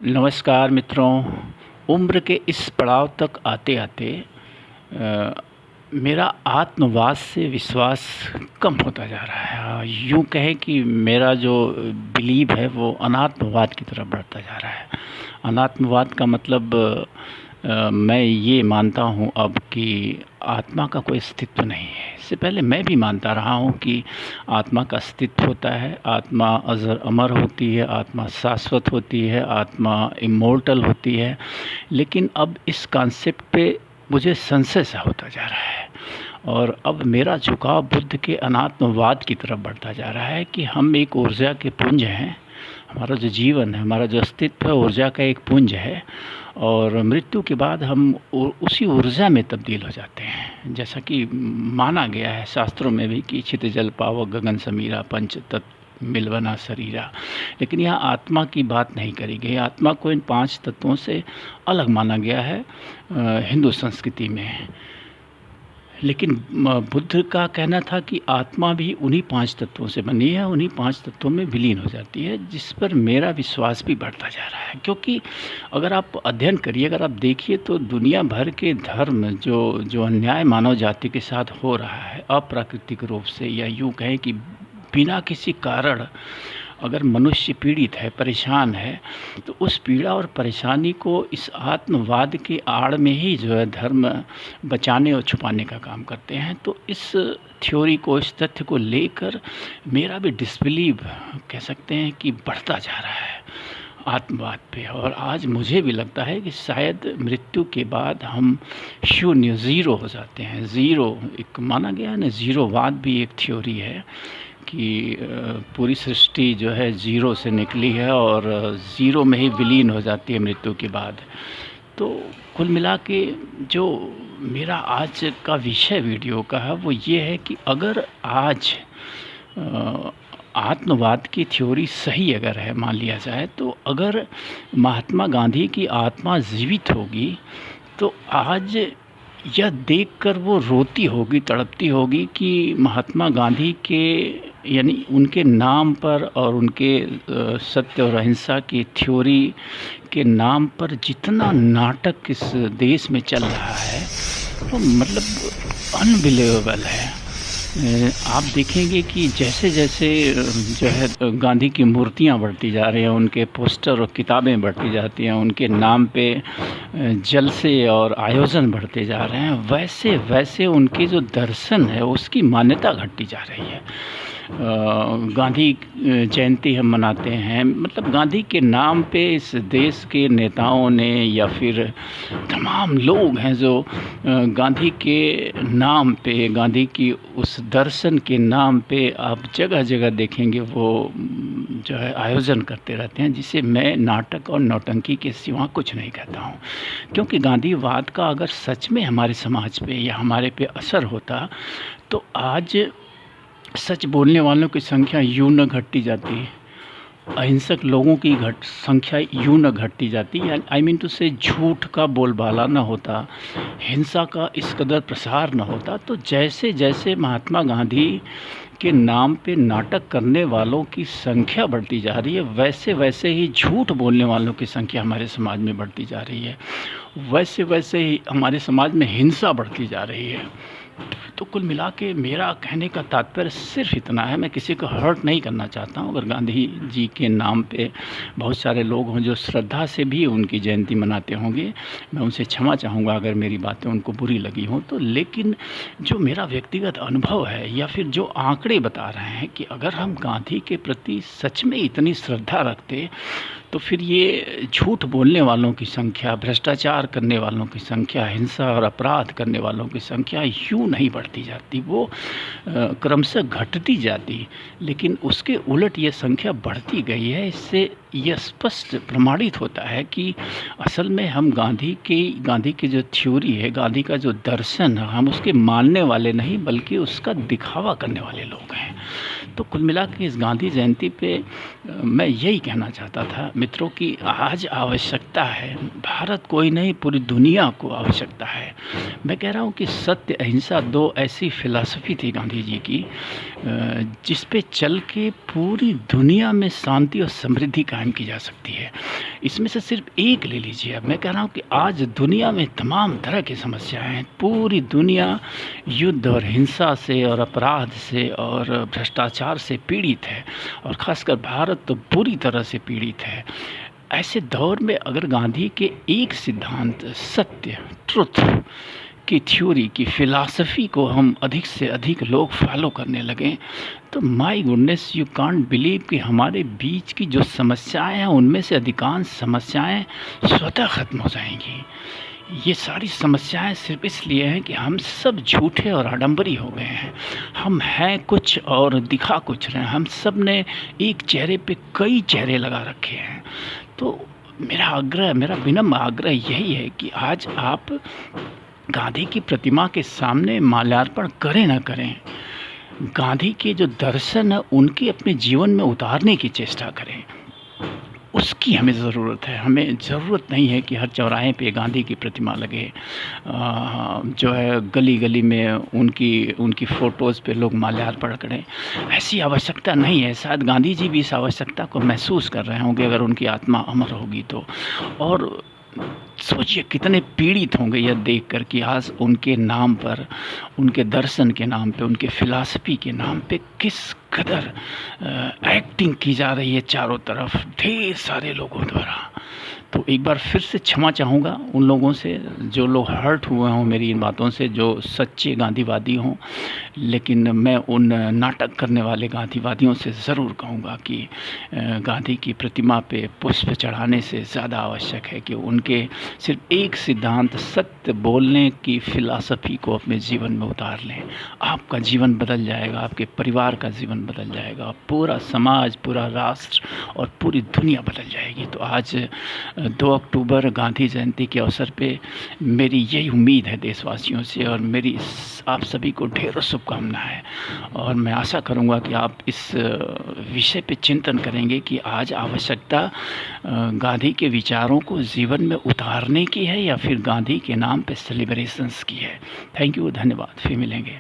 नमस्कार मित्रों। उम्र के इस पड़ाव तक आते-आते मेरा आत्मवाद से विश्वास कम होता जा रहा है। यूँ कहें कि मेरा जो बिलीव है वो अनात्मवाद की तरफ बढ़ता जा रहा है। अनात्मवाद का मतलब मैं ये मानता हूँ अब कि आत्मा का कोई अस्तित्व नहीं है। इससे पहले मैं भी मानता रहा हूँ कि आत्मा का अस्तित्व होता है, आत्मा अजर अमर होती है, आत्मा शाश्वत होती है, आत्मा इमॉर्टल होती है। लेकिन अब इस कॉन्सेप्ट पे मुझे संशय सा होता जा रहा है और अब मेरा झुकाव बुद्ध के अनात्मवाद की तरफ बढ़ता जा रहा है कि हम एक ऊर्जा के पुंज हैं। हमारा जो जीवन है, हमारा जो अस्तित्व है, ऊर्जा का एक पुंज है और मृत्यु के बाद हम उसी ऊर्जा में तब्दील हो जाते हैं। जैसा कि माना गया है शास्त्रों में भी कि छित जल पावक गगन समीरा पंच तत्व मिलवना शरीरा। लेकिन यहाँ आत्मा की बात नहीं करी गई। आत्मा को इन 5 तत्वों से अलग माना गया है हिंदू संस्कृति में। लेकिन बुद्ध का कहना था कि आत्मा भी उन्हीं 5 तत्वों से बनी है, उन्हीं 5 तत्वों में विलीन हो जाती है, जिस पर मेरा विश्वास भी बढ़ता जा रहा है। क्योंकि अगर आप अध्ययन करिए, अगर आप देखिए तो दुनिया भर के धर्म जो अन्याय मानव जाति के साथ हो रहा है अप्राकृतिक रूप से, या यूँ कहें कि बिना किसी कारण अगर मनुष्य पीड़ित है, परेशान है, तो उस पीड़ा और परेशानी को इस आत्मवाद के आड़ में ही जो है धर्म बचाने और छुपाने का काम करते हैं। तो इस थ्योरी को, इस तथ्य को लेकर मेरा भी डिसबिलीव कह सकते हैं कि बढ़ता जा रहा है आत्मवाद पे। और आज मुझे भी लगता है कि शायद मृत्यु के बाद हम शून्य, ज़ीरो हो जाते हैं। ज़ीरो एक माना गया है ना, ज़ीरोवाद भी एक थ्योरी है कि पूरी सृष्टि जो है ज़ीरो से निकली है और ज़ीरो में ही विलीन हो जाती है मृत्यु के बाद। तो कुल मिला के जो मेरा आज का विषय वीडियो का है वो ये है कि अगर आज आत्मवाद की थ्योरी सही अगर है, मान लिया जाए, तो अगर महात्मा गांधी की आत्मा जीवित होगी तो आज यह देखकर वो रोती होगी, तड़पती होगी कि महात्मा गांधी के यानी उनके नाम पर और उनके सत्य और अहिंसा की थ्योरी के नाम पर जितना नाटक इस देश में चल रहा है वो मतलब अनबिलीवेबल है। आप देखेंगे कि जैसे जैसे जो है गांधी की मूर्तियां बढ़ती जा रही हैं, उनके पोस्टर और किताबें बढ़ती जाती हैं, उनके नाम पे जलसे और आयोजन बढ़ते जा रहे हैं, वैसे वैसे उनके जो दर्शन है उसकी मान्यता घटती जा रही है। गांधी जयंती हम मनाते हैं, मतलब गांधी के नाम पे इस देश के नेताओं ने या फिर तमाम लोग हैं जो गांधी के नाम पे, गांधी की उस दर्शन के नाम पे आप जगह जगह देखेंगे वो जो है आयोजन करते रहते हैं, जिसे मैं नाटक और नौटंकी के सिवा कुछ नहीं कहता हूँ। क्योंकि गांधीवाद का अगर सच में हमारे समाज पे या हमारे पे असर होता तो आज सच बोलने वालों की संख्या यूँ न घटती जाती, अहिंसक लोगों की संख्या यूँ न घटती जाती, आई मीन टू से झूठ का बोलबाला न होता, हिंसा का इस कदर प्रसार न होता। तो जैसे जैसे महात्मा गांधी के नाम पे नाटक करने वालों की संख्या बढ़ती जा रही है, वैसे वैसे ही झूठ बोलने वालों की संख्या हमारे समाज में बढ़ती जा रही है, वैसे वैसे ही हमारे समाज में हिंसा बढ़ती जा रही है। तो कुल मिला के मेरा कहने का तात्पर्य सिर्फ इतना है, मैं किसी को हर्ट नहीं करना चाहता हूँ। अगर गांधी जी के नाम पे बहुत सारे लोग हों जो श्रद्धा से भी उनकी जयंती मनाते होंगे, मैं उनसे क्षमा चाहूँगा अगर मेरी बातें उनको बुरी लगी हों तो। लेकिन जो मेरा व्यक्तिगत अनुभव है या फिर जो आंकड़े बता रहे हैं कि अगर हम गांधी के प्रति सच में इतनी श्रद्धा रखते तो फिर ये झूठ बोलने वालों की संख्या, भ्रष्टाचार करने वालों की संख्या, हिंसा और अपराध करने वालों की संख्या यूँ नहीं बढ़ती जाती, वो क्रमशः घटती जाती। लेकिन उसके उलट ये संख्या बढ़ती गई है। इससे यह स्पष्ट प्रमाणित होता है कि असल में हम गांधी की जो थ्योरी है, गांधी का जो दर्शन है, हम उसके मानने वाले नहीं बल्कि उसका दिखावा करने वाले लोग हैं। तो कुल मिला के इस गांधी जयंती पे मैं यही कहना चाहता था मित्रों कि आज आवश्यकता है, भारत को ही नहीं पूरी दुनिया को आवश्यकता है। मैं कह रहा हूँ कि सत्य अहिंसा 2 ऐसी फ़िलॉसफ़ी थी गांधी जी की जिस पे चल के पूरी दुनिया में शांति और समृद्धि कायम की जा सकती है। इसमें से सिर्फ एक ले लीजिए। अब मैं कह रहा हूँ कि आज दुनिया में तमाम तरह की समस्याएं हैं। पूरी दुनिया युद्ध और हिंसा से और अपराध से और भ्रष्टाचार से पीड़ित है और ख़ासकर भारत तो पूरी तरह से पीड़ित है। ऐसे दौर में अगर गांधी के एक सिद्धांत सत्य ट्रुथ की थ्योरी की फ़िलासफ़ी को हम अधिक से अधिक लोग फॉलो करने लगें तो my goodness you can't believe कि हमारे बीच की जो समस्याएं हैं उनमें से अधिकांश समस्याएं स्वतः ख़त्म हो जाएंगी। ये सारी समस्याएं सिर्फ इसलिए हैं कि हम सब झूठे और आडंबरी हो गए हैं। हम हैं कुछ और दिखा कुछ रहे हैं। हम सब ने एक चेहरे पे कई चेहरे लगा रखे हैं। तो मेरा विनम्र आग्रह यही है कि आज आप गांधी की प्रतिमा के सामने माल्यार्पण करें ना करें, गांधी के जो दर्शन है उनके अपने जीवन में उतारने की चेष्टा करें। उसकी हमें ज़रूरत है। हमें ज़रूरत नहीं है कि हर चौराहे पे गांधी की प्रतिमा लगे, जो है गली गली में उनकी फ़ोटोज़ पे लोग माल्यार्पण करें। ऐसी आवश्यकता नहीं है। शायद गांधी जी भी इस आवश्यकता को महसूस कर रहे होंगे अगर उनकी आत्मा अमर होगी तो। और सोचिए कितने पीड़ित होंगे यह देखकर कि आज उनके नाम पर, उनके दर्शन के नाम पे, उनके फ़िलासफ़ी के नाम पे किस कदर एक्टिंग की जा रही है चारों तरफ ढेर सारे लोगों द्वारा। तो एक बार फिर से क्षमा चाहूँगा उन लोगों से जो लोग हर्ट हुए हों मेरी इन बातों से, जो सच्चे गांधीवादी हों। लेकिन मैं उन नाटक करने वाले गांधीवादियों से ज़रूर कहूँगा कि गांधी की प्रतिमा पे पुष्प चढ़ाने से ज़्यादा आवश्यक है कि उनके सिर्फ एक सिद्धांत सत्य बोलने की फ़िलासफ़ी को अपने जीवन में उतार लें। आपका जीवन बदल जाएगा, आपके परिवार का जीवन बदल जाएगा, पूरा समाज, पूरा राष्ट्र और पूरी दुनिया बदल जाएगी। तो आज 2 अक्टूबर गांधी जयंती के अवसर पे मेरी यही उम्मीद है देशवासियों से और मेरी आप सभी को ढेरों शुभकामनाएं। और मैं आशा करूंगा कि आप इस विषय पे चिंतन करेंगे कि आज आवश्यकता गांधी के विचारों को जीवन में उतारने की है या फिर गांधी के नाम पे सेलिब्रेशंस की है। थैंक यू, धन्यवाद। फिर मिलेंगे।